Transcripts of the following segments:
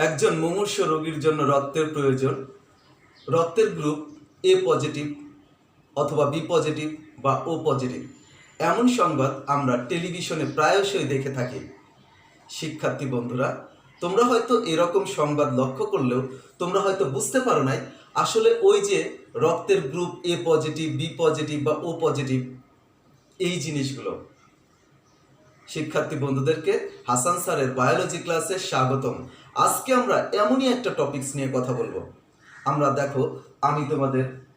একজন মুমূর্ষ রোগীর জন্য রক্তের প্রয়োজন। রক্তের গ্রুপ এ পজিটিভ অথবা বি পজিটিভ বা ও পজিটিভ, এমন সংবাদ আমরা টেলিভিশনে প্রায়শই দেখে থাকি। শিক্ষার্থী বন্ধুরা, তোমরা হয়তো এরকম সংবাদ লক্ষ্য করলেও তোমরা হয়তো বুঝতে পারো নাই আসলে ওই যে রক্তের group A positive, B positive বা ও পজিটিভ, এই জিনিসগুলো। শিক্ষার্থী বন্ধুদেরকে হাসান স্যারের বায়োলজি ক্লাসে স্বাগতম। আজকে আমরা এমনই একটা টপিকস নিয়ে কথা বলবো। আমরা দেখো,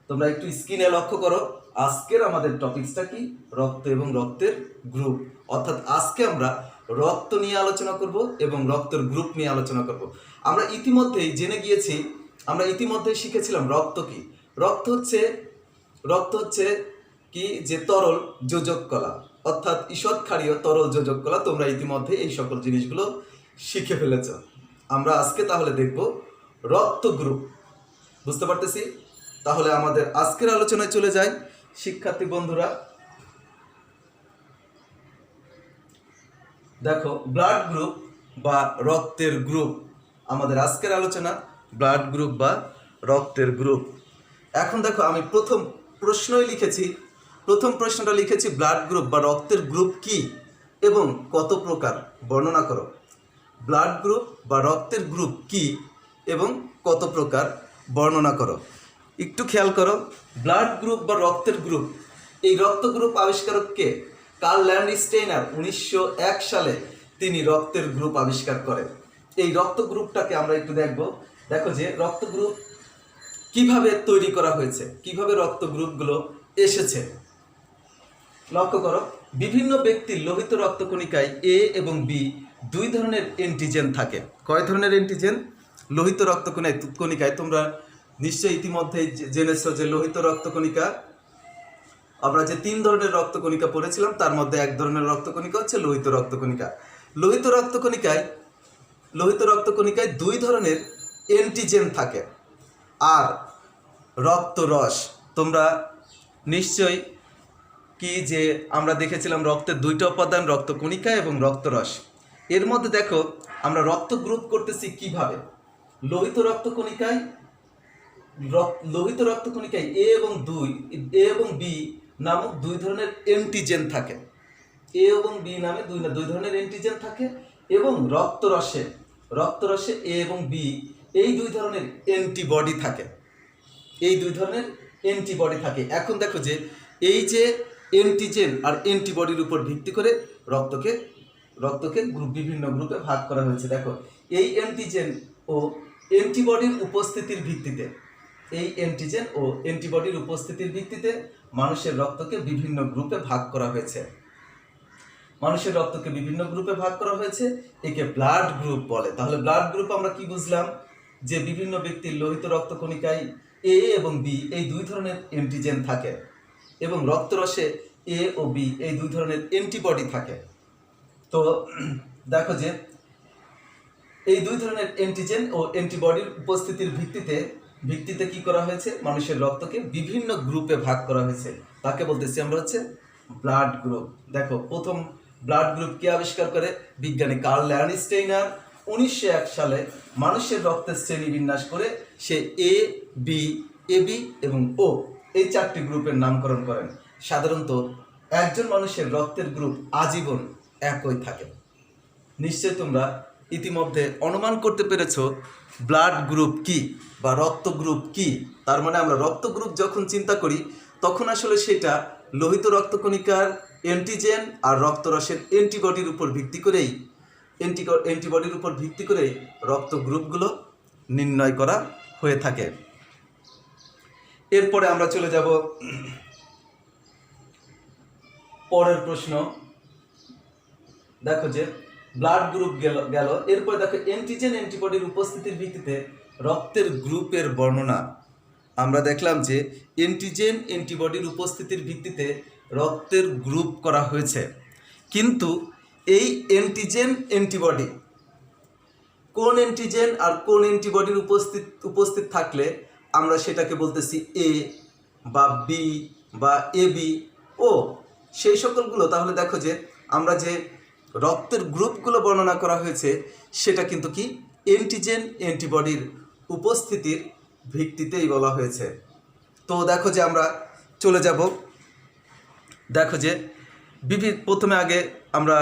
তোমরা একটু স্ক্রিনে লক্ষ্য করো। আজকের আমাদের টপিকসটা কি? রক্ত এবং রক্তের গ্রুপ। অর্থাৎ আজকে আমরা রক্ত নিয়ে আলোচনা করব এবং রক্তের গ্রুপ নিয়ে আলোচনা করব। আমরা ইতিমধ্যেই জেনে গিয়েছি, আমরা ইতিমধ্যেই শিখেছিলাম রক্ত কি। রক্ত হচ্ছে কি, যে তরল যোজক কলা, অর্থাৎ ঈষৎ ক্ষারীয় তরল যোজক কলা। তোমরা ইতিমধ্যে এই সকল জিনিসগুলো শিখে ফেলেছ। আমরা আজকে তাহলে দেখব রক্ত গ্রুপ। বুঝতে পারতেছি? তাহলে আমাদের আজকের আলোচনায় চলে যাই। শিক্ষার্থী বন্ধুরা দেখো, ব্লাড গ্রুপ বা রক্তের গ্রুপ, আমাদের আজকের আলোচনা ব্লাড গ্রুপ বা রক্তের গ্রুপ। এখন দেখো, আমি প্রথম প্রশ্নটা লিখেছি ব্লাড গ্রুপ বা রক্তের গ্রুপ কি এবং কত প্রকার, বর্ণনা করো। ব্লাড গ্রুপ বা রক্তের গ্রুপ কি এবং কত প্রকার, বর্ণনা করো। একটু খেয়াল করো, ব্লাড গ্রুপ বা রক্তের গ্রুপ, এই রক্ত গ্রুপ আবিষ্কারক কে? কার্ল ল্যান্ডস্টেইনার 1901 সালে তিনি রক্তের গ্রুপ আবিষ্কার করেন। এই রক্ত গ্রুপটাকে আমরা একটু দেখো যে রক্ত গ্রুপ কিভাবে তৈরি করা হয়েছে, কিভাবে রক্ত গ্রুপগুলো এসেছে। লক্ষ্য করো, বিভিন্ন ব্যক্তির লোহিত রক্তকণিকায় এ এবং বি দুই ধরনের অ্যান্টিজেন থাকে। কয় ধরনের অ্যান্টিজেন? লোহিত রক্তকণিকায় তোমরা নিশ্চয়ই ইতিমধ্যেই জেনেছো যে লোহিত রক্তকণিকা, আমরা যে 3 ধরনের রক্তকণিকা পড়েছিলাম তার মধ্যে এক ধরনের রক্তকণিকা হচ্ছে লোহিত রক্তকণিকা। লোহিত রক্তকণিকায় 2 ধরনের অ্যান্টিজেন থাকে। আর রক্তরস, তোমরা নিশ্চয়ই কি যে আমরা দেখেছিলাম রক্তের 2টা উপাদান, রক্তকণিকা এবং রক্তরস। এর মধ্যে দেখো আমরা রক্ত গ্রুপ করতেছি কিভাবে। লোহিত রক্তকণিকায় এ এবং বি নামক 2 ধরনের অ্যান্টিজেন থাকে। এ এবং বি নামে 2 ধরনের অ্যান্টিজেন থাকে এবং রক্তরসে এ এবং বি এই 2 ধরনের অ্যান্টিবডি থাকে। এখন দেখো যে এই যে অ্যান্টিজেন আর অ্যান্টিবডির উপর ভিত্তি করে রক্তকে বিভিন্ন গ্রুপে ভাগ করা হয়েছে। দেখো, এই অ্যান্টিজেন ও অ্যান্টিবডির উপস্থিতির ভিত্তিতে মানুষের রক্তকে বিভিন্ন গ্রুপে ভাগ করা হয়েছে। একে ব্লাড গ্রুপ বলে। তাহলে ব্লাড গ্রুপ আমরা কি বুঝলাম? যে বিভিন্ন ব্যক্তির লোহিত রক্তকণিকায় এ এবং বি এই 2 ধরনের অ্যান্টিজেন থাকে এবং রক্তরসে এ ও বি এই 2 ধরনের অ্যান্টিবডি থাকে। তো দেখো যে এই 2 ধরনের অ্যান্টিজেন ও অ্যান্টিবডির উপস্থিতির ভিত্তিতে কি করা হয়েছে? মানুষের রক্তকে বিভিন্ন গ্রুপে ভাগ করা হয়েছে। তাকে বলতেছি আমরা হচ্ছে ব্লাড গ্রুপ। দেখো, প্রথম ব্লাড গ্রুপ কে আবিষ্কার করে? বিজ্ঞানী কার্ল ল্যান্ডস্টেইনার 1901 সালে মানুষের রক্তের শ্রেণী বিন্যাস করে সে এ, বি, এবি এবং ও এই 4টি গ্রুপের নামকরণ করেন। সাধারণত একজন মানুষের রক্তের গ্রুপ আজীবন একই থাকে। নিশ্চয় তোমরা ইতিমধ্যে অনুমান করতে পেরেছ ব্লাড গ্রুপ কি বা রক্ত গ্রুপ কি। তার মানে আমরা রক্ত গ্রুপ যখন চিন্তা করি তখন আসলে সেটা লোহিত রক্তকণিকার অ্যান্টিজেন আর রক্তরসের অ্যান্টিবডির উপর ভিত্তি করেই রক্ত গ্রুপগুলো নির্ণয় করা হয়ে থাকে। এরপরে আমরা চলে যাব পরের প্রশ্ন। দেখো যে ব্লাড গ্রুপ গেল। এরপরে দেখো অ্যান্টিজেন অ্যান্টিবডির উপস্থিতির ভিত্তিতে রক্তের গ্রুপের বর্ণনা। আমরা দেখলাম যে অ্যান্টিজেন অ্যান্টিবডির উপস্থিতির ভিত্তিতে রক্তের গ্রুপ করা হয়েছে, কিন্তু এই অ্যান্টিজেন অ্যান্টিবডি কোন অ্যান্টিজেন আর কোন অ্যান্টিবডির উপস্থিত থাকলে আমরা সেটাকে বলতেছি এ বা বি বা এবি ও সেই সকলগুলো। তাহলে দেখো যে আমরা যে রক্তের গ্রুপগুলো বর্ণনা করা হয়েছে সেটা কিন্তু কি অ্যান্টিজেন অ্যান্টিবডির উপস্থিতির ভিত্তিতেই বলা হয়েছে। তো দেখো যে আমরা চলে যাব, দেখো যে প্রথমে আগে আমরা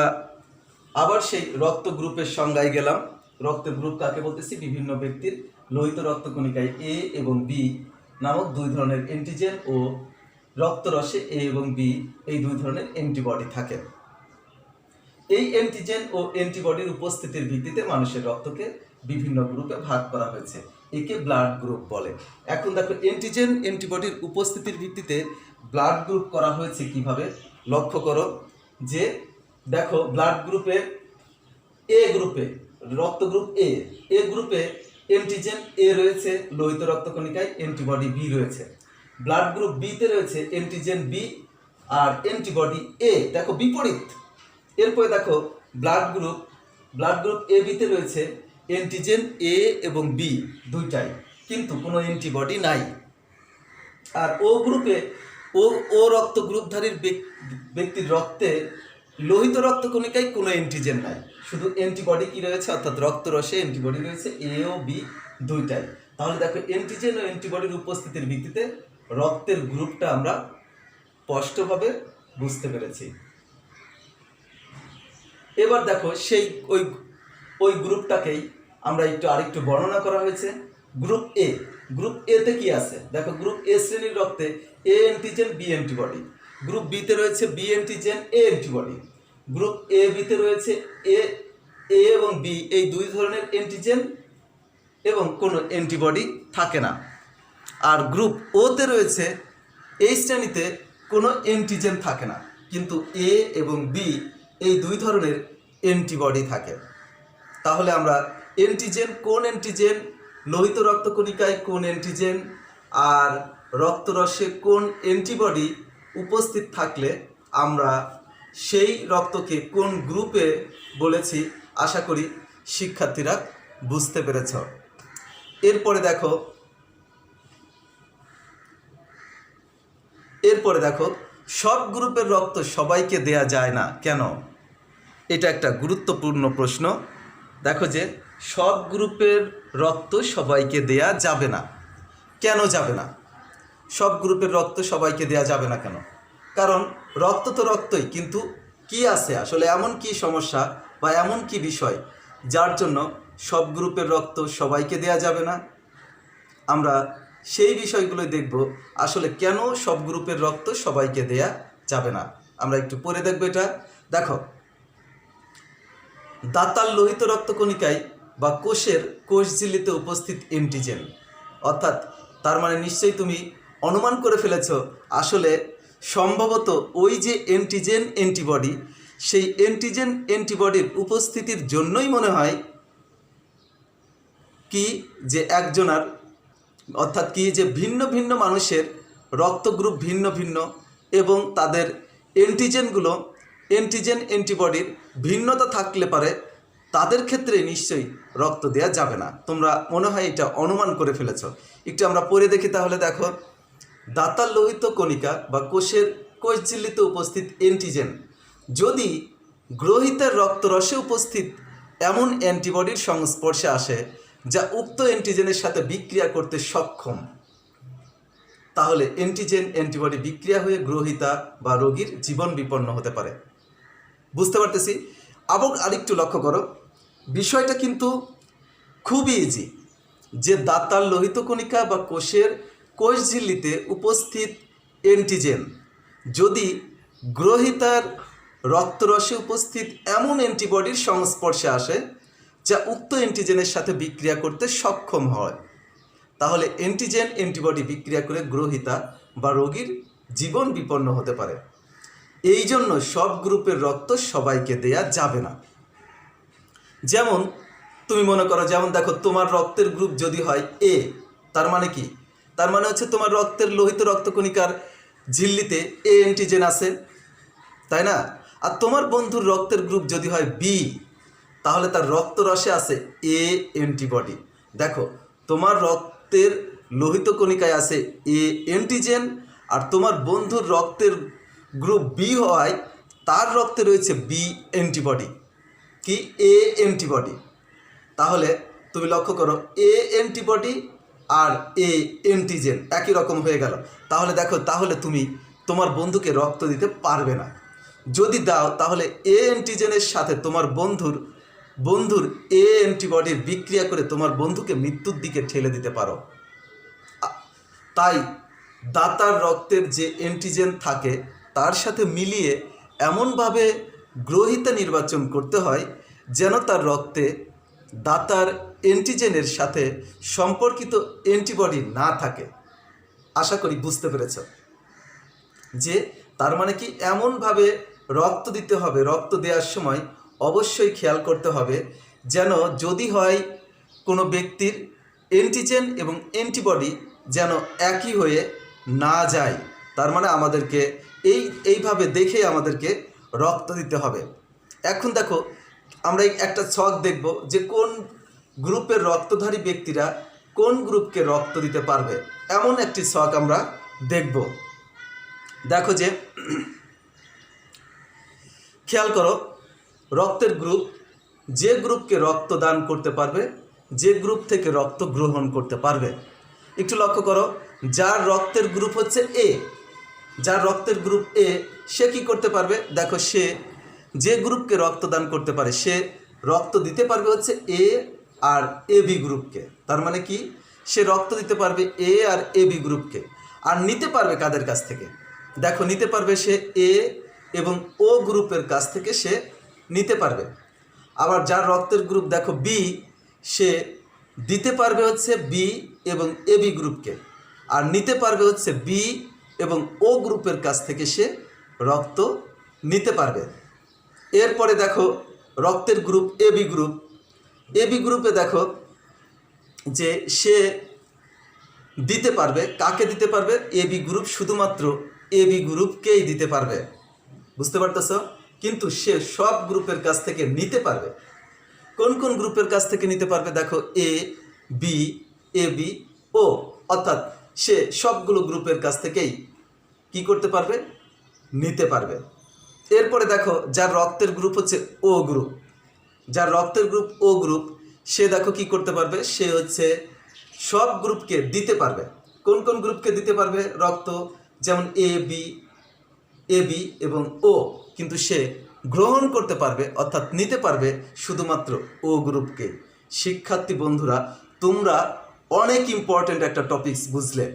আবার সেই রক্ত গ্রুপের সংজ্ঞায় গেলাম। রক্তের গ্রুপ কাকে বলতেছি? বিভিন্ন ব্যক্তির লোহিত রক্তকণিকায় এ এবং বি নামক দুই ধরনের অ্যান্টিজেন ও রক্তরসে এ এবং বি এই দুই ধরনের অ্যান্টিবডি থাকে। এই অ্যান্টিজেন ও অ্যান্টিবডির উপস্থিতির ভিত্তিতে মানুষের রক্তকে বিভিন্ন গ্রুপে ভাগ করা হয়েছে, একে ব্লাড গ্রুপ বলে। এখন দেখো অ্যান্টিজেন অ্যান্টিবডির উপস্থিতির ভিত্তিতে ব্লাড গ্রুপ করা হয়েছে কিভাবে, লক্ষ্য করো যে দেখো ব্লাড গ্রুপে এ গ্রুপে রক্ত গ্রুপ এ গ্রুপে অ্যান্টিজেন এ রয়েছে লোহিত রক্তকণিকায়, অ্যান্টিবডি বি রয়েছে। ব্লাড গ্রুপ বিতে রয়েছে অ্যান্টিজেন বি আর অ্যান্টিবডি এ, দেখো বিপরীত। এরপরে দেখো ব্লাড গ্রুপ এ বিতে রয়েছে অ্যান্টিজেন এ এবং বি দুইটাই, কিন্তু কোনো অ্যান্টিবডি নাই। আর ও গ্রুপে ও রক্ত গ্রুপধারীর ব্যক্তির রক্তে লোহিত রক্তকণিকায় কোনো অ্যান্টিজেন নাই, শুধু অ্যান্টিবডি কি রয়েছে, অর্থাৎ রক্তরসে অ্যান্টিবডি রয়েছে এ ও বি দুইটাই। তাহলে দেখো অ্যান্টিজেন ও অ্যান্টিবডির উপস্থিতির ভিত্তিতে রক্তের গ্রুপটা আমরা স্পষ্টভাবে বুঝতে পেরেছি। এবার দেখো সেই ওই গ্রুপটাকেই আমরা আরেকটু বর্ণনা করা হয়েছে। গ্রুপ এতে কি আছে দেখো, গ্রুপ এ শ্রেণীর রক্তে A antigen B antibody, group বিতে রয়েছে B antigen A antibody, group A বিতে রয়েছে এ এবং বি এই দুই ধরনের অ্যান্টিজেন এবং কোনো অ্যান্টিবডি থাকে না। আর গ্রুপ ওতে রয়েছে এই শ্রেণীতে কোনো অ্যান্টিজেন থাকে না, কিন্তু এ এবং বি এই দুই ধরনের অ্যান্টিবডি থাকে। তাহলে আমরা কোন অ্যান্টিজেন, লোহিত রক্তকণিকায় কোন অ্যান্টিজেন আর রক্তরসে কোন অ্যান্টিবডি উপস্থিত থাকলে আমরা সেই রক্তকে কোন গ্রুপে বলেছি, আশা করি শিক্ষার্থীরা বুঝতে পেরেছ। এরপরে দেখো সব গ্রুপের রক্ত সবাইকে দেয়া যায় না কেন? এটা একটা গুরুত্বপূর্ণ প্রশ্ন। দেখো যে সব গ্রুপের রক্ত সবাইকে দেয়া যাবে না। কেন যাবে না? সব গ্রুপের রক্ত সবাইকে দেয়া যাবে না কেন? কারণ রক্ত তো রক্তই, কিন্তু কি আছে আসলে, এমন কি সমস্যা বা এমন কি বিষয় যার জন্য সব গ্রুপের রক্ত সবাইকে দেয়া যাবে না? আমরা সেই বিষয়গুলো দেখব, আসলে কেন সব গ্রুপের রক্ত সবাইকে দেয়া যাবে না। আমরা একটু পরে দেখব এটা। দেখো দাতাল লোহিত রক্তকণিকায় বা কোষের কোষঝিল্লিতে উপস্থিত অ্যান্টিজেন, অর্থাৎ তার মানে নিশ্চয়ই তুমি অনুমান করে ফেলেছ, আসলে সম্ভবত ওই যে অ্যান্টিজেন অ্যান্টিবডি, সেই অ্যান্টিজেন অ্যান্টিবডির উপস্থিতির জন্যই মনে হয় কি যে একজনার, অর্থাৎ কি যে ভিন্ন ভিন্ন মানুষের রক্ত গ্রুপ ভিন্ন ভিন্ন এবং তাদের অ্যান্টিজেন অ্যান্টিবডির ভিন্নতা থাকলে পারে তাদের ক্ষেত্রে নিশ্চয়ই রক্ত দেওয়া যাবে না। তোমরা মনে হয় এটা অনুমান করে ফেলেছ। একটু আমরা পড়ে দেখি তাহলে। দেখো দাতাল লোহিত কণিকা বা কোষঝিল্লিতে উপস্থিত অ্যান্টিজেন যদি গ্রহীতার রক্তরসে উপস্থিত এমন অ্যান্টিবডির সংস্পর্শে আসে যা উক্ত অ্যান্টিজেনের সাথে বিক্রিয়া করতে সক্ষম, তাহলে অ্যান্টিজেন অ্যান্টিবডি বিক্রিয়া হয়ে গ্রহীতা বা রোগীর জীবন বিপন্ন হতে পারে। বুঝতে পারতেছি। আবার আরেকটু লক্ষ্য করো, বিষয়টা কিন্তু খুবই ইজি, যে দাতাল লোহিত কণিকা বা কোষঝিল্লিতে উপস্থিত অ্যান্টিজেন যদি গ্রহীতার রক্তরসে উপস্থিত এমন অ্যান্টিবডির সংস্পর্শে আসে যা উক্ত অ্যান্টিজেনের সাথে বিক্রিয়া করতে সক্ষম হয়, তাহলে অ্যান্টিজেন অ্যান্টিবডি বিক্রিয়া করে গ্রহীতা বা রোগীর জীবন বিপন্ন হতে পারে। এই জন্য সব গ্রুপের রক্ত সবাইকে দেয়া যাবে না। যেমন তুমি মনে করো, যেমন দেখো তোমার রক্তের গ্রুপ যদি হয় এ, তার মানে কি? তার মানে হচ্ছে তোমার রক্তের লোহিত রক্তকণিকার ঝিল্লিতে এ অ্যান্টিজেন আছে, তাই না? আর তোমার বন্ধুর রক্তের গ্রুপ যদি হয় বি, তাহলে তার রক্তরসে আছে এ অ্যান্টিবডি। দেখো তোমার রক্তের লোহিত কণিকায় আছে এ অ্যান্টিজেন, আর তোমার বন্ধুর রক্তের গ্রুপ বি হওয়ায় তার রক্তে রয়েছে বি অ্যান্টিবডি, কি এ অ্যান্টিবডি। তাহলে তুমি লক্ষ্য করো এ অ্যান্টিবডি আর এ অ্যান্টিজেন একই রকম হয়ে গেল। তাহলে দেখো, তাহলে তুমি তোমার বন্ধুকে রক্ত দিতে পারবে না। যদি দাও তাহলে এ অ্যান্টিজেনের সাথে তোমার বন্ধুর এ অ্যান্টিবডির বিক্রিয়া করে তোমার বন্ধুকে মৃত্যুর দিকে ঠেলে দিতে পারো। তাই দাতার রক্তের যে অ্যান্টিজেন থাকে তার সাথে মিলিয়ে এমনভাবে গ্রহিতা নির্বাচন করতে হয় যেন তার রক্তে দাতার অ্যান্টিজেনের সাথে সম্পর্কিত অ্যান্টিবডি না থাকে। আশা করি বুঝতে পেরেছ যে তার মানে কি, এমনভাবে রক্ত দিতে হবে, রক্ত দেওয়ার সময় অবশ্যই খেয়াল করতে হবে যেন যদি হয় কোনো ব্যক্তির অ্যান্টিজেন এবং অ্যান্টিবডি যেন একই হয়ে না যায়। তার মানে আমাদেরকে এইভাবে দেখে আমাদেরকে রক্ত দিতে হবে। এখন দেখো, আমরা একটা ছক দেখব যে কোন গ্রুপের রক্তধারী ব্যক্তিরা কোন গ্রুপকে রক্ত দিতে পারবে, এমন একটি ছক আমরা দেখব। দেখো যে খেয়াল করো, রক্তের গ্রুপ, যে গ্রুপকে রক্ত দান করতে পারবে, যে গ্রুপ থেকে রক্ত গ্রহণ করতে পারবে। একটু লক্ষ্য করো, যার রক্তের গ্রুপ হচ্ছে এ, যার রক্তের গ্রুপ এ, সে কি করতে পারবে? দেখো, সে যে গ্রুপকে রক্ত দান করতে পারে সে রক্ত দিতে পারবে হচ্ছে এ আর এ বি গ্রুপকে। তার মানে কি, সে রক্ত দিতে পারবে এ আর এ বি গ্রুপকে। আর নিতে পারবে কাদের কাছ থেকে? দেখো, নিতে পারবে সে এ এবং ও গ্রুপের কাছ থেকে সে নিতে পারবে। আবার যার রক্তের গ্রুপ দেখো বি, সে দিতে পারবে হচ্ছে বি এবং এ বি গ্রুপকে, আর নিতে পারবে হচ্ছে বি এবং ও গ্রুপের কাছ থেকে সে রক্ত নিতে পারবে। এরপরে দেখো রক্তের group A B group, A B গ্রুপে দেখো যে সে দিতে পারবে, কাকে দিতে পারবে? এ বি গ্রুপ শুধুমাত্র এ বি গ্রুপকেই দিতে পারবে। বুঝতে পারতেছ? কিন্তু সে সব গ্রুপের কাছ থেকে নিতে পারবে। কোন কোন গ্রুপের কাছ থেকে নিতে পারবে? দেখো এ বি, এ বি, ও, অর্থাৎ সে সবগুলো গ্রুপের কাছ থেকেই কি করতে পারবে? নিতে পারবে। এরপরে দেখো যার রক্তের গ্রুপ হচ্ছে ও গ্রুপ, যার রক্তের গ্রুপ ও গ্রুপ, সে দেখো কি করতে পারবে? সে হচ্ছে সব গ্রুপকে দিতে পারবে। কোন কোন গ্রুপকে দিতে পারবে রক্ত? যেমন এ বি এবং ও, কিন্তু সে গ্রহণ করতে পারবে অর্থাৎ নিতে পারবে শুধুমাত্র ও গ্রুপকে। শিক্ষার্থী বন্ধুরা, তোমরা অনেক ইম্পর্ট্যান্ট একটা টপিকস বুঝলে।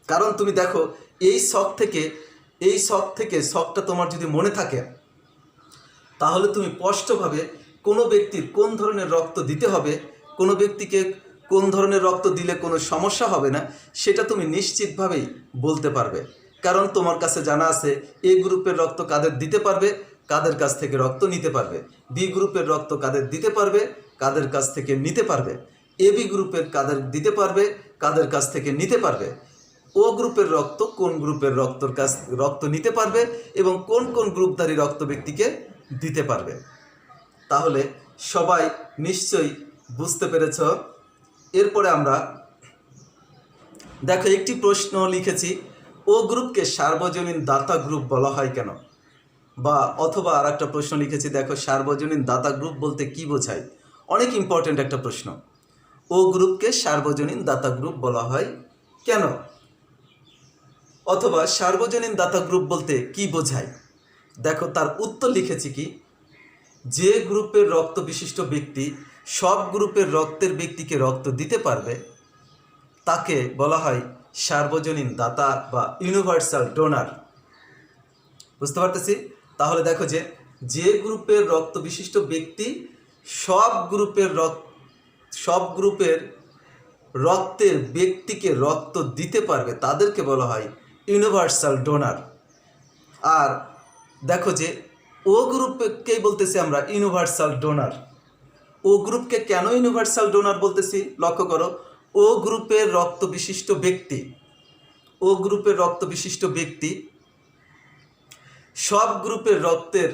কারণ তুমি দেখো, এই শখ থেকে শখটা তোমার যদি মনে থাকে তাহলে তুমি স্পষ্টভাবে কোনো ব্যক্তির কোন ধরনের রক্ত দিতে হবে, কোনো ব্যক্তিকে কোন ধরনের রক্ত দিলে কোনো সমস্যা হবে না, সেটা তুমি নিশ্চিতভাবেই বলতে পারবে। কারণ তোমার কাছে জানা আছে এ গ্রুপের রক্ত কাদের দিতে পারবে, কাদের কাছ থেকে রক্ত নিতে পারবে, বি গ্রুপের রক্ত কাদের দিতে পারবে, কাদের কাছ থেকে নিতে পারবে, এ বি গ্রুপের কাদের দিতে পারবে, কাদের কাছ থেকে নিতে পারবে, ও গ্রুপের রক্ত কোন গ্রুপের রক্ত নিতে পারবে এবং কোন কোন গ্রুপধারী রক্ত ব্যক্তিকে দিতে পারবে। তাহলে সবাই নিশ্চয়ই বুঝতে পেরেছ। এরপরে আমরা দেখো একটি প্রশ্ন লিখেছি, ও গ্রুপকে সার্বজনীন দাতা গ্রুপ বলা হয় কেন? বা অথবা আর একটা প্রশ্ন লিখেছি, দেখো সার্বজনীন দাতা গ্রুপ বলতে কি বোঝায়? অনেক ইম্পর্ট্যান্ট একটা প্রশ্ন। ও গ্রুপকে সার্বজনীন দাতা গ্রুপ বলা হয় কেন? অথবা সার্বজনীন দাতা গ্রুপ বলতে কি বোঝায়? দেখো তার উত্তর লিখেছি কি, যে গ্রুপের রক্ত বিশিষ্ট ব্যক্তি সব গ্রুপের রক্তের ব্যক্তিকে রক্ত দিতে পারবে তাকে বলা হয় সার্বজনীন দাতা বা ইউনিভার্সাল ডোনার। বুঝতে পারতেছি? তাহলে দেখো যে গ্রুপের রক্ত বিশিষ্ট ব্যক্তি সব গ্রুপের রক্তের ব্যক্তিকে রক্ত দিতে পারবে তাদেরকে বলা হয় ইউনিভার্সাল ডোনার। আর দেখো যে ও গ্রুপকেই বলতেছি আমরা ইউনিভার্সাল ডোনার। ও গ্রুপকে কেন ইউনিভার্সাল ডোনার বলতেছি লক্ষ্য করো, ও গ্রুপের রক্ত বিশিষ্ট ব্যক্তি সব গ্রুপের রক্তের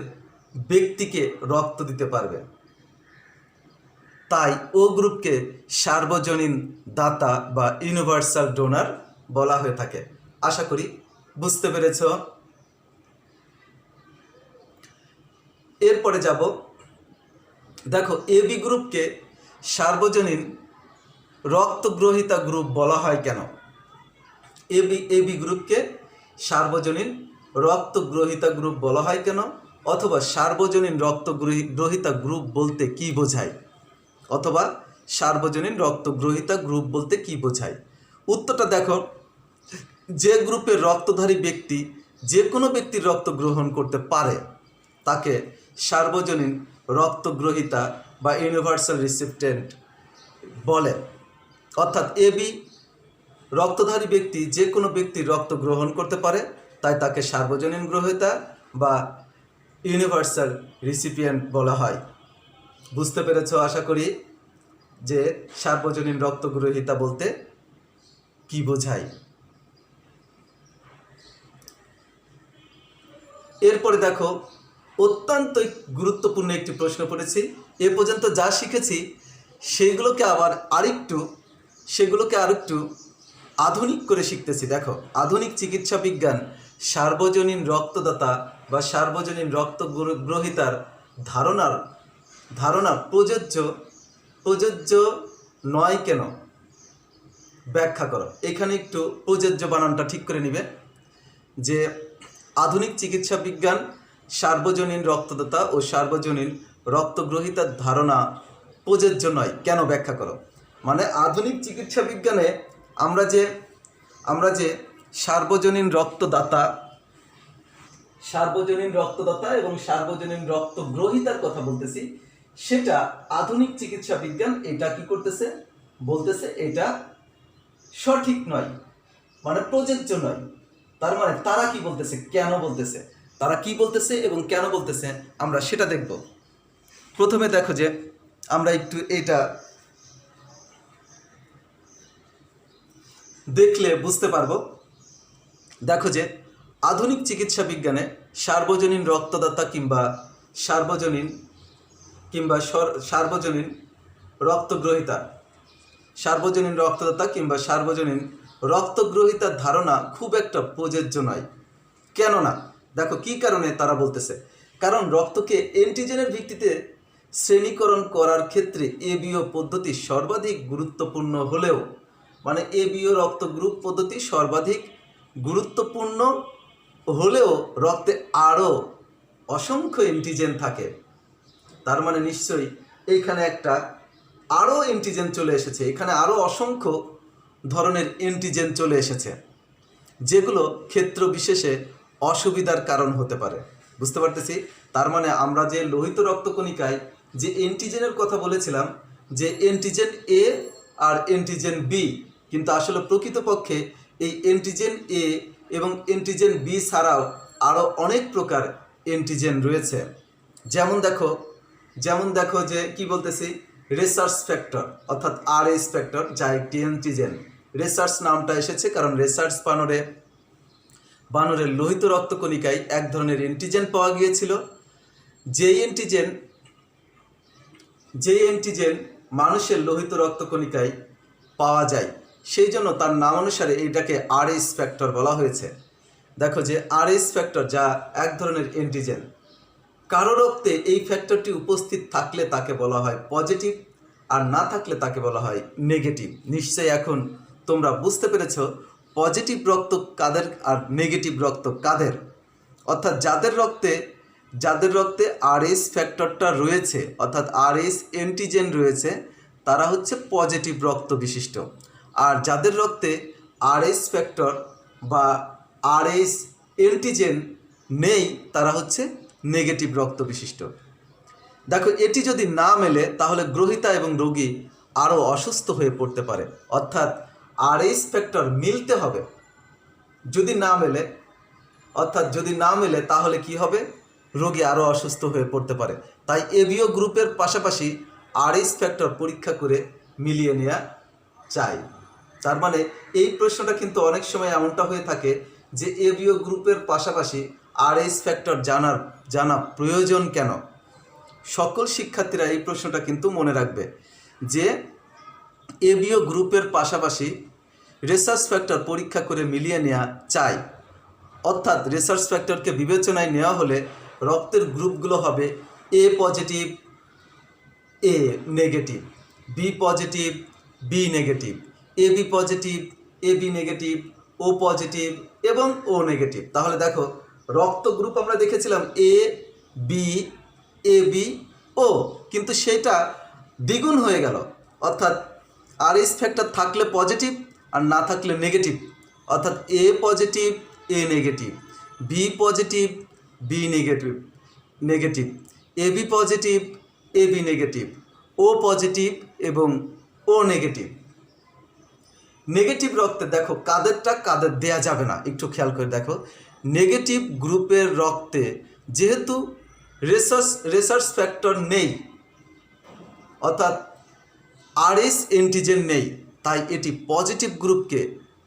ব্যক্তিকে রক্ত দিতে পারবে, তাই ও গ্রুপকে সার্বজনীন দাতা বা ইউনিভার্সাল ডোনার বলা হয়ে থাকে। আশা করি বুঝতে পেরেছ। এরপরে যাব, দেখো এ বি গ্রুপকে সার্বজনীন রক্তগ্রহিতা গ্রুপ বলা হয় কেন? এবি গ্রুপকে সার্বজনীন রক্তগ্রহিতা গ্রুপ বলা হয় কেন, অথবা সার্বজনীন রক্তগ্রহিতা গ্রুপ বলতে কি বোঝায়, অথবা সার্বজনীন রক্তগ্রহিতা গ্রুপ বলতে কি বোঝায়? উত্তরটা দেখো, যে গ্রুপের রক্তধারী ব্যক্তি যে কোনো ব্যক্তির রক্ত গ্রহণ করতে পারে তাকে সার্বজনীন রক্তগ্রহিতা বা ইউনিভার্সাল রিসিপিয়েন্ট বলে। অর্থাৎ এবি রক্তধারী ব্যক্তি যে কোনো ব্যক্তির রক্ত গ্রহণ করতে পারে, তাই তাকে সার্বজনীন গ্রহীতা বা ইউনিভার্সাল রিসিপিয়েন্ট বলা হয়। বুঝতে পেরেছ আশা করি যে সার্বজনীন রক্তগ্রহীতা বলতে কি বোঝায়। এরপরে দেখো, অত্যন্ত গুরুত্বপূর্ণ একটি প্রশ্ন পড়েছি। এ পর্যন্ত যা শিখেছি সেগুলোকে আরেকটু আধুনিক করে শিখতেছি। দেখো, আধুনিক চিকিৎসা বিজ্ঞান সার্বজনীন রক্তদাতা বা সার্বজনীন রক্তগ্রহীতার ধারণা প্রযোজ্য নয় কেন ব্যাখ্যা করো। এখানে একটু প্রযোজ্য বানানটা ঠিক করে নিবে, যে আধুনিক চিকিৎসা বিজ্ঞান সার্বজনীন রক্তদাতা ও সার্বজনীন রক্তগ্রহীতার ধারণা প্রযোজ্য নয় কেন ব্যাখ্যা করো। মানে আধুনিক চিকিৎসা বিজ্ঞানে আমরা যে সার্বজনীন রক্তদাতা এবং সার্বজনীন রক্তগ্রহীতার কথা বলতেছি, সেটা আধুনিক চিকিৎসা বিজ্ঞান এটা কি করতেছে, বলতেছে এটা সঠিক নয়, মানে প্রযোজ্য নয়। তার মানে তারা কি বলতেছে, কেন বলতেছে, তারা কি বলতেছে এবং কেন বলতেছে আমরা সেটা দেখব। প্রথমে দেখো যে আমরা একটু এটা দেখলে বুঝতে পারবো। দেখো যে আধুনিক চিকিৎসা বিজ্ঞানে সার্বজনীন রক্তদাতা কিংবা সার্বজনীন রক্তগ্রহীতার ধারণা খুব একটা প্রযোজ্য নয়। কেননা দেখো কি কারণে তারা বলতেছে, কারণ রক্তকে অ্যান্টিজেনের ভিত্তিতে শ্রেণীকরণ করার ক্ষেত্রে এবিও পদ্ধতি সর্বাধিক গুরুত্বপূর্ণ হলেও, মানে এবিও রক্ত গ্রুপ পদ্ধতি সর্বাধিক গুরুত্বপূর্ণ হলেও রক্তে আরও অসংখ্য অ্যান্টিজেন থাকে। তার মানে নিশ্চয়ই এইখানে একটা আরও অ্যান্টিজেন চলে এসেছে, এখানে আরও অসংখ্য ধরনের অ্যান্টিজেন চলে এসেছে, যেগুলো ক্ষেত্র বিশেষে অসুবিধার কারণ হতে পারে। বুঝতে পারতেছি? তার মানে আমরা যে লোহিত রক্তকণিকায় যে অ্যান্টিজেনের কথা বলেছিলাম, যে অ্যান্টিজেন এ আর অ্যান্টিজেন বি, কিন্তু আসলে প্রকৃতপক্ষে এই অ্যান্টিজেন এ এবং অ্যান্টিজেন বি ছাড়াও আরও অনেক প্রকার অ্যান্টিজেন রয়েছে। যেমন দেখো যে কি বলতেছি, রেসার্চ ফ্যাক্টর অর্থাৎ আরএস ফ্যাক্টর, যা একটি অ্যান্টিজেন। রেসার্চ নামটা এসেছে কারণ রেসার্চ বানরের লোহিত রক্তকণিকায় এক ধরনের অ্যান্টিজেন পাওয়া গিয়েছিল, যেই অ্যান্টিজেন মানুষের লোহিত রক্তকণিকায় পাওয়া যায়, সেই জন্য তার নাম অনুসারে এইটাকে আরএস ফ্যাক্টর বলা হয়েছে। দেখো যে আরএস ফ্যাক্টর, যা এক ধরনের অ্যান্টিজেন, কারো রক্তে এই ফ্যাক্টরটি উপস্থিত থাকলে তাকে বলা হয় পজিটিভ, আর না থাকলে তাকে বলা হয় নেগেটিভ। নিশ্চয়ই এখন তোমরা বুঝতে পেরেছ পজিটিভ রক্ত কাদের আর নেগেটিভ রক্ত কাদের। অর্থাৎ যাদের রক্তে আরএস ফ্যাক্টরটা রয়েছে, অর্থাৎ আরএস অ্যান্টিজেন রয়েছে, তারা হচ্ছে পজিটিভ রক্ত বিশিষ্ট, আর যাদের রক্তে আরএস ফ্যাক্টর বা আরএস অ্যান্টিজেন নেই তারা হচ্ছে নেগেটিভ রক্ত বিশিষ্ট। দেখো, এটি যদি না মেলে তাহলে গ্রহীতা এবং রোগী আরও অসুস্থ হয়ে পড়তে পারে। অর্থাৎ আরএস ফ্যাক্টর মিলতে হবে, যদি না মেলে তাহলে কি হবে, রোগী আরও অসুস্থ হয়ে পড়তে পারে। তাই এবিও গ্রুপের পাশাপাশি আরএস ফ্যাক্টর পরীক্ষা করে মিলিয়ে নেওয়া চাই। তার মানে এই প্রশ্নটা কিন্তু অনেক সময় এমনটা হয়ে থাকে যে এবিও গ্রুপের পাশাপাশি আরএস ফ্যাক্টর জানা প্রয়োজন কেন। সকল শিক্ষার্থীরা এই প্রশ্নটা কিন্তু মনে রাখবে যে এবিও গ্রুপের পাশাপাশি রিসার্চ ফ্যাক্টর পরীক্ষা করে মিলিয়ে নেওয়া চাই। অর্থাৎ রিসার্চ ফ্যাক্টরকে বিবেচনায় নেওয়া হলে রক্তের গ্রুপগুলো হবে A positive, A negative, B positive, B negative, AB positive, AB negative, O positive এবং ও নেগেটিভ। তাহলে দেখো রক্ত গ্রুপ আমরা দেখেছিলাম এ বি, এ বি, ও, কিন্তু সেটা দ্বিগুণ হয়ে গেল, অর্থাৎ আরএইচ ফ্যাক্টর থাকলে পজিটিভ আর না থাকলে নেগেটিভ, অর্থাৎ A positive, A negative, B positive, B negative negative, AB positive, AB negative, O positive এবং ও নেগেটিভ। নেগেটিভ রক্তে দেখো কাদেরটা কাদের দেয়া যাবে না, একটু খেয়াল করে দেখো। নেগেটিভ গ্রুপের রক্তে যেহেতু রেসার্চ ফ্যাক্টর নেই, অর্থাৎ আরএস অ্যান্টিজেন নেই, তাই এটি পজিটিভ গ্রুপকে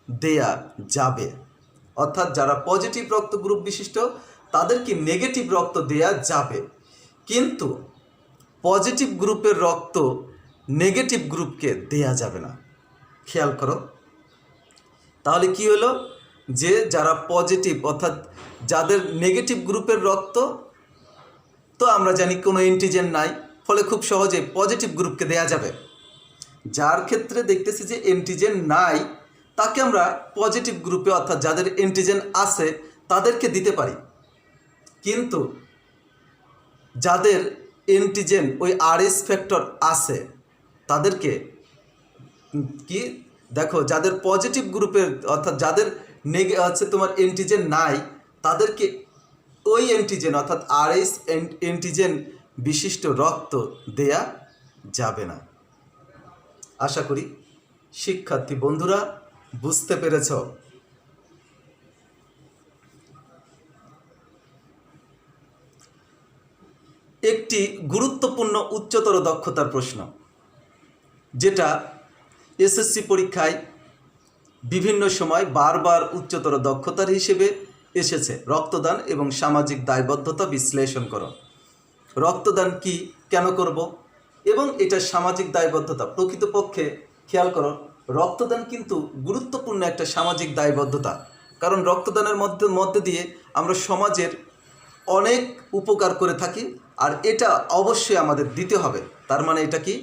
দেয়া যাবে। অর্থাৎ যারা পজিটিভ রক্ত গ্রুপ বিশিষ্ট তাদেরকে নেগেটিভ রক্ত দেয়া যাবে, কিন্তু পজিটিভ গ্রুপের রক্ত নেগেটিভ গ্রুপকে দেয়া যাবে না। খেয়াল করো, তাহলে কি হলো যে যারা পজিটিভ অর্থাৎ যাদের নেগেটিভ গ্রুপের রক্ত, তো আমরা জানি কোনো অ্যান্টিজেন নাই, ফলে খুব সহজে পজিটিভ গ্রুপকে দেয়া যাবে। যার ক্ষেত্রে দেখতেছি যে অ্যান্টিজেন নাই তাকে আমরা পজিটিভ গ্রুপে অর্থাৎ যাদের অ্যান্টিজেন আছে তাদেরকে দিতে পারি, কিন্তু যাদের অ্যান্টিজেন ওই আরএস ফ্যাক্টর আছে তাদেরকে কি দেখো, যাদের পজিটিভ গ্রুপের অর্থাৎ যাদের তোমার অ্যান্টিজেন নাই তাদেরকে ওই অ্যান্টিজেন অর্থাৎ আরএস অ্যান্টিজেন বিশিষ্ট রক্ত দেয়া যাবে না। আশা করি শিক্ষার্থী বন্ধুরা বুঝতে পেরেছ। একটি গুরুত্বপূর্ণ উচ্চতর দক্ষতার প্রশ্ন, যেটা এসএসসি পরীক্ষায় বিভিন্ন সময় বারবার উচ্চতর দক্ষতার হিসেবে এসেছে। রক্তদান এবং সামাজিক দায়বদ্ধতা বিশ্লেষণ করো। রক্তদান কি, কেন করব এবং এটা সামাজিক দায়বদ্ধতা। প্রকৃতপক্ষে খেয়াল করো, রক্তদান কিন্তু গুরুত্বপূর্ণ একটা সামাজিক দায়বদ্ধতা, কারণ রক্তদানের মধ্যে দিয়ে আমরা সমাজের অনেক উপকার করে থাকি, আর এটা অবশ্যই আমাদের দিতে হবে। তার মানে এটা কি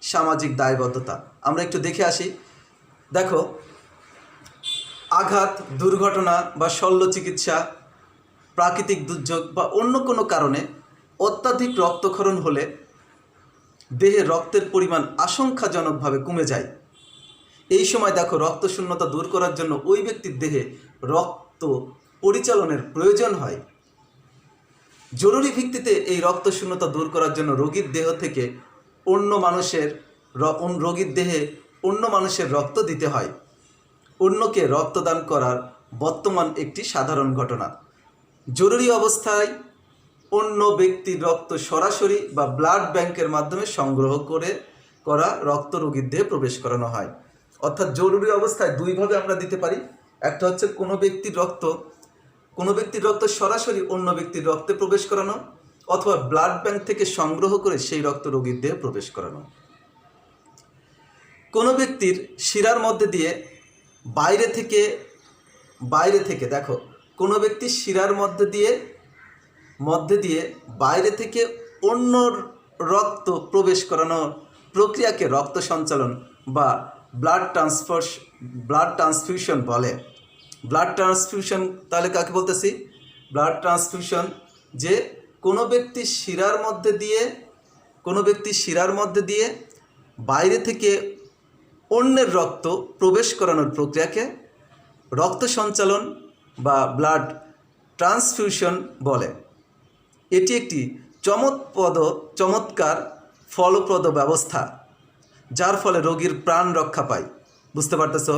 সামাজিক দায়বদ্ধতা। আমরা একটু দেখে আসি। দেখো, আঘাত, দুর্ঘটনা বা শল্য চিকিৎসা, প্রাকৃতিক দুর্যোগ বা অন্য কোনো কারণে অত্যাধিক রক্তক্ষরণ হলে দেহে রক্তের পরিমাণ আশঙ্কাজনকভাবে কমে যায়। এই সময় দেখো রক্তশূন্যতা দূর করার জন্য ওই ব্যক্তির দেহে রক্ত পরিচালনের প্রয়োজন হয়। জরুরি ভিত্তিতে এই রক্তশূন্যতা দূর করার জন্য রোগীর দেহ থেকে রোগীর দেহে অন্য মানুষের রক্ত দিতে হয়। অন্যকে রক্তদান করার বর্তমান একটি সাধারণ ঘটনা। জরুরি অবস্থায় অন্য ব্যক্তির রক্ত সরাসরি বা ব্লাড ব্যাংকের মাধ্যমে সংগ্রহ করা রক্ত রোগীর দেহে প্রবেশ করানো হয়। অর্থাৎ জরুরি অবস্থায় দুইভাবে আমরা দিতে পারি। একটা হচ্ছে কোনো ব্যক্তির রক্ত সরাসরি অন্য ব্যক্তির রক্তে প্রবেশ করানো, অথবা ব্লাড ব্যাংক থেকে সংগ্রহ করে সেই রক্ত রোগীর দেহে প্রবেশ করানো। কোনো ব্যক্তির শিরার মধ্যে দিয়ে বাইরে থেকে দেখো, কোনো ব্যক্তির শিরার মধ্যে দিয়ে বাইরে থেকে অন্য রক্ত প্রবেশ করানোর প্রক্রিয়াকে রক্ত সঞ্চালন বা ব্লাড ট্রান্সফিউশন বলে। ব্লাড ট্রান্সফিউশন তাহলে কাকে বলতেছি? ব্লাড ট্রান্সফিউশন যে কোনো ব্যক্তির শিরার মধ্যে দিয়ে বাইরে থেকে অন্যের রক্ত প্রবেশ করানোর প্রক্রিয়াকে রক্ত সঞ্চালন বা ব্লাড ট্রান্সফিউশন বলে। এটি একটি চমৎকার ফলপ্রদ ব্যবস্থা, যার ফলে রোগীর প্রাণ রক্ষা পায়। বুঝতে পারতেছ?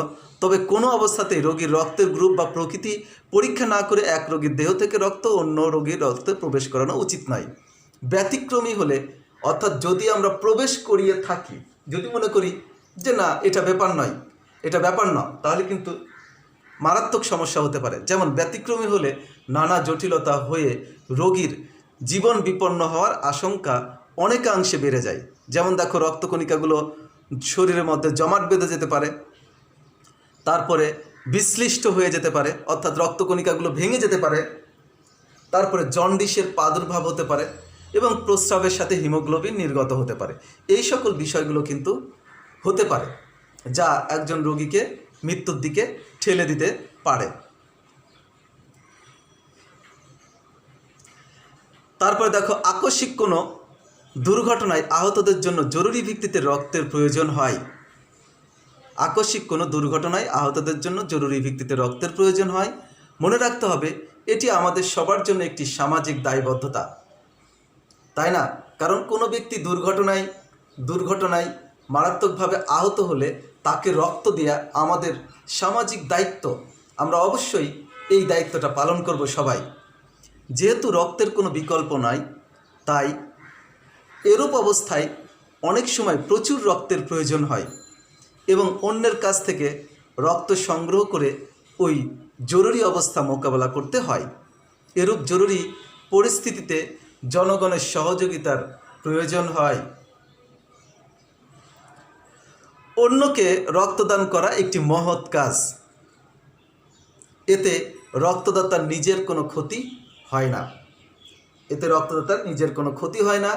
তবে কোনো অবস্থাতেই রোগীর রক্তের গ্রুপ বা প্রকৃতি পরীক্ষা না করে এক রোগীর দেহ থেকে রক্ত অন্য রোগীর রক্তে প্রবেশ করানো উচিত নয়। ব্যতিক্রমী হলে, অর্থাৎ যদি আমরা প্রবেশ করিয়ে থাকি, যদি মনে করি যে না এটা ব্যাপার নয়, তাহলে কিন্তু মারাত্মক সমস্যা হতে পারে। যেমন ব্যতিক্রমী হলে নানা জটিলতা হয়ে রোগীর জীবন বিপন্ন হওয়ার আশঙ্কা অনেকাংশে বেড়ে যায়। যেমন দেখো, রক্তকণিকাগুলো শরীরের মধ্যে জমাট বেঁধে যেতে পারে, তারপরে বিশ্লিষ্ট হয়ে যেতে পারে, অর্থাৎ রক্তকণিকাগুলো ভেঙে যেতে পারে, তারপরে জন্ডিসের প্রাদুর্ভাব হতে পারে এবং প্রস্রাবের সাথে হিমোগ্লোবিন নির্গত হতে পারে। এই সকল বিষয়গুলো কিন্তু হতে পারে। যা একজন রোগীকে মৃত্যুর দিকে ঠেলে দিতে পারে। তারপরে দেখো, আকস্মিক কোনো দুর্ঘটনায় আহতদের জন্য জরুরি ভিত্তিতে রক্তের প্রয়োজন হয়। আকস্মিক কোনো দুর্ঘটনায় আহতদের জন্য জরুরি ভিত্তিতে রক্তের প্রয়োজন হয়। মনে রাখতে হবে, এটি আমাদের সবার জন্য একটি সামাজিক দায়বদ্ধতা, তাই না? কারণ কোনো ব্যক্তি দুর্ঘটনায় মারাত্মকভাবে আহত হলে তাকে রক্ত দেওয়া আমাদের সামাজিক দায়িত্ব। আমরা অবশ্যই এই দায়িত্বটা পালন করব সবাই। যেহেতু রক্তের কোনো বিকল্প নাই, তাই এরূপ অবস্থায় অনেক সময় প্রচুর রক্তের প্রয়োজন হয় এবং অন্যের কাছ থেকে রক্ত সংগ্রহ করে ওই জরুরি অবস্থা মোকাবেলা করতে হয়। এরূপ জরুরি পরিস্থিতিতে জনগণের সহযোগিতার প্রয়োজন হয়। অন্যকে রক্তদান করা একটি মহৎ কাজ। এতে রক্তদাতার নিজের কোনো ক্ষতি হয় না।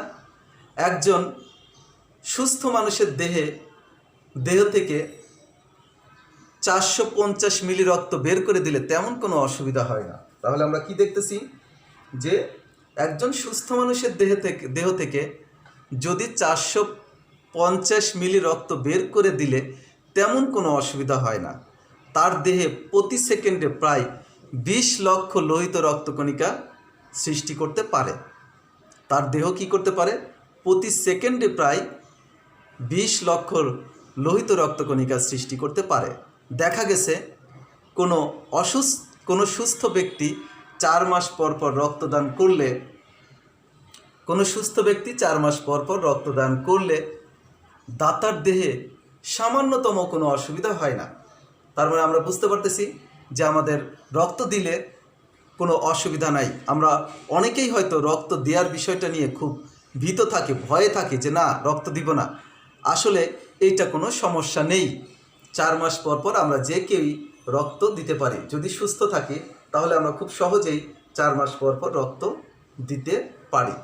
একজন সুস্থ মানুষের দেহ থেকে 450 মিলি রক্ত বের করে দিলে তেমন কোনো অসুবিধা হয় না। তাহলে আমরা কি দেখতেছি, যে একজন সুস্থ মানুষের দেহ থেকে যদি 450 মিলি রক্ত বের করে দিলে তেমন কোনো অসুবিধা হয় না। তার দেহে প্রতি সেকেন্ডে প্রায় 20 লক্ষ লোহিত রক্তকণিকা সৃষ্টি করতে পারে। তার দেহ কি করতে পারে? প্রতি সেকেন্ডে প্রায় 20 লক্ষ লোহিত রক্তকণিকা সৃষ্টি করতে পারে। দেখা গেছে কোনো সুস্থ ব্যক্তি 4 মাস পর পর রক্তদান করলে দাতার দেহে সামান্যতম কোনো অসুবিধা হয় না। তার মানে আমরা বুঝতে পারতেছি যে আমাদের রক্ত দিলে কোনো অসুবিধা নাই। আমরা অনেকেই হয়তো রক্ত দেওয়ার বিষয়টা নিয়ে খুব ভীত থাকি, ভয়ে থাকি যে না, রক্ত দিব না। আসলে এইটা কোনো সমস্যা নেই। 4 মাস পর পর আমরা যে কেউই রক্ত দিতে পারি। যদি সুস্থ থাকি তাহলে আমরা খুব সহজেই 4 মাস পর পর রক্ত দিতে পারি।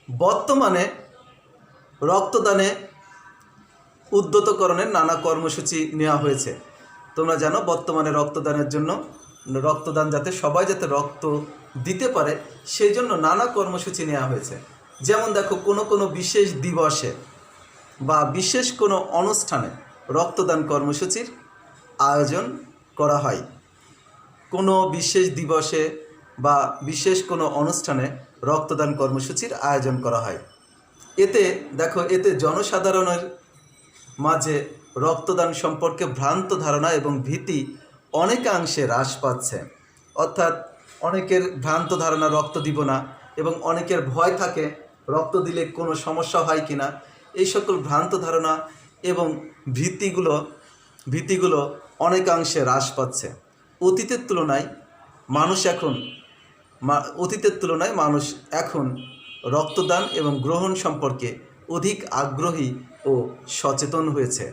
বর্তমানে রক্তদানে উদ্যতকরণের নানা কর্মসূচি নেওয়া হয়েছে। তোমরা জানো, বর্তমানে রক্তদান যাতে সবাই যাতে রক্ত দিতে পারে সেই জন্য নানা কর্মসূচি নেওয়া হয়েছে। যেমন দেখো, কোনো বিশেষ দিবসে বা বিশেষ কোনো অনুষ্ঠানে রক্তদান কর্মসূচির আয়োজন করা হয়। কোনো বিশেষ দিবসে বা বিশেষ কোনো অনুষ্ঠানে রক্তদান কর্মসূচির আয়োজন করা হয়। এতে জনসাধারণের মাঝে রক্তদান সম্পর্কে ভ্রান্ত ধারণা এবং ভীতি অনেকাংশে হ্রাস পাচ্ছে। অর্থাৎ অনেকের ভ্রান্ত ধারণা রক্ত দিব না, এবং অনেকের ভয় থাকে রক্ত দিলে কোনো সমস্যা হয় কিনা। এই সকল ভ্রান্ত ধারণা এবং ভীতিগুলো অনেকাংশে হ্রাস পাচ্ছে। অতীতের তুলনায় মানুষ এখন রক্তদান এবং গ্রহণ সম্পর্কে অধিক আগ্রহী ও সচেতন হয়েছে।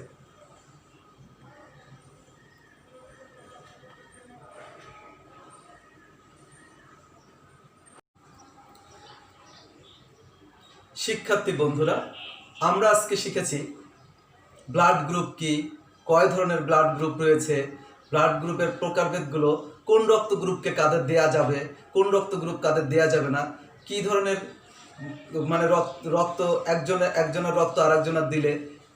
শিক্ষার্থী বন্ধুরা, আমরা আজকে শিখেছি ব্লাড গ্রুপ কি, কয় ধরনের ব্লাড গ্রুপ রয়েছে, ব্লাড গ্রুপের প্রকারভেদগুলো, কোন রক্ত গ্রুপকে কাদের দেয়া যাবে, কোন রক্ত গ্রুপ কাদের দেয়া যাবে না, কী ধরনের রক্ত একজনের রক্ত আরেকজনের দিলে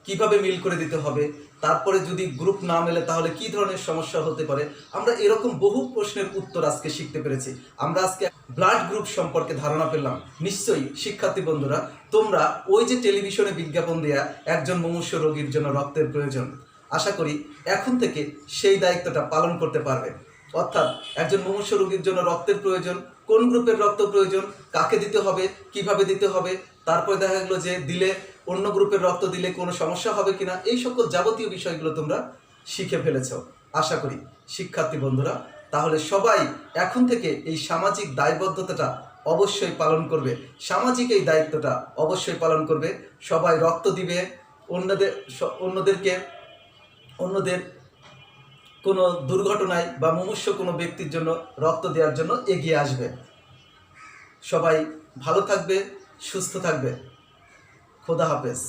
কিভাবে মিল করে দিতে হবে, তারপরে যদি গ্রুপ না মেলে তাহলে কি ধরনের সমস্যা হতে পারে। আমরা এরকম বহু প্রশ্নের উত্তর আজকে শিখতে পেরেছি। আমরা আজকে ব্লাড গ্রুপ সম্পর্কে ধারণা পেলাম। নিশ্চয়ই শিক্ষার্থী বন্ধুরা, তোমরা ওই যে টেলিভিশনে বিজ্ঞাপন দেয়া একজন মুমূর্ষু রোগীর জন্য রক্তের প্রয়োজন, আশা করি এখন থেকে সেই দায়িত্বটা পালন করতে পারবে। অর্থাৎ একজন মুমূর্ষু রোগীর জন্য রক্তের প্রয়োজন, কোন গ্রুপের রক্ত প্রয়োজন, কাকে দিতে হবে, কিভাবে দিতে হবে, তারপরে দেখা গেলো যে দিলে অন্য গ্রুপের রক্ত দিলে কোনো সমস্যা হবে কিনা, এই সকল যাবতীয় বিষয়গুলো তোমরা শিখে ফেলেছ আশা করি শিক্ষার্থী বন্ধুরা। তাহলে সবাই এখন থেকে এই সামাজিক দায়বদ্ধতাটা অবশ্যই পালন করবে, সামাজিক এই দায়িত্বটা অবশ্যই পালন করবে। সবাই রক্ত দিবে, অন্যদের কোনো দুর্ঘটনায় বা মুমূর্ষু কোনো ব্যক্তির জন্য রক্ত দেওয়ার জন্য এগিয়ে আসবে। সবাই ভালো থাকবে, সুস্থ থাকবে। খোদা হাফেজ।